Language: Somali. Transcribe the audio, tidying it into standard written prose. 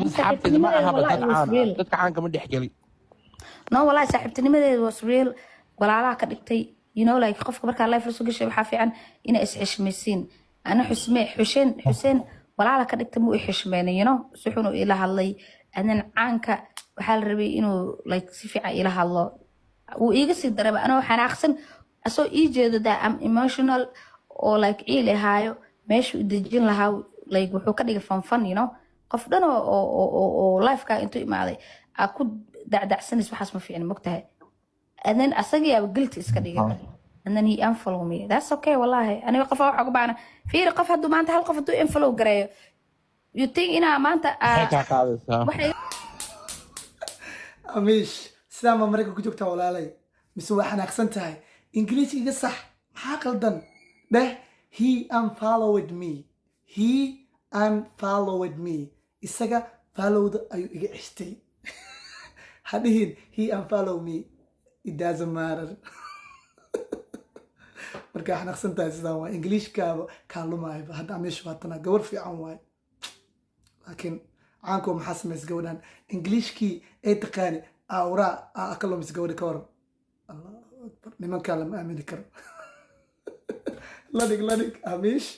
adi saxaabteeda ma aha dad caan ah dadka caanka ma dhex geli no wallahi saaxiibtinimadeedu was real walaalaha ka dhigtay you know like qofka markaa life la soo gashay waxaa fiican inay is xishmaysiin ana xuseen walaala ka dhigtay muu i xishmeynay you know si xun uu ila hadlay adan caanka waxaa la rabay inuu like si fiican ila hadlo wuu iiga sii daraba anoo xanaaqsan asoo ii jeedo that I'm emotional oo like ciil ahaayo meesha u dejin lahaa like wuxuu ka dhigay fanfan you know qof dhan oo lifeka intuu imaaday aa ku dacdacsanis waxaas ma fiicin mogtahay and then asagiyaaba guilty iska dhigay and then he unfollow me that's okay wallahi aniga qof waxa ugu baana fiir qof hadduu maanta hal qof hadduu unfollow gareeyo you think inaa maanta waxay amish sidaa ma marayka ku joogtaa walaalay mise waa xanaaqsan tahay ingiriisi iga sax maxaa qaldan dheh he unfollowed me isaga followda ayuu iga ceshtay hadhihin he unfollow me it doesn't matter markaa xanaaqsan tahay sidaa waa ingiliishkaaba kaa lumaayba hadda amish waatana gabar fiican waaye laakiin caanko maxaa samays gabadhan ingiliishkii ay taqaani awraa ka lumis gabadha ka waran allahu akbar nimankaa lama aamini karo ladhig amish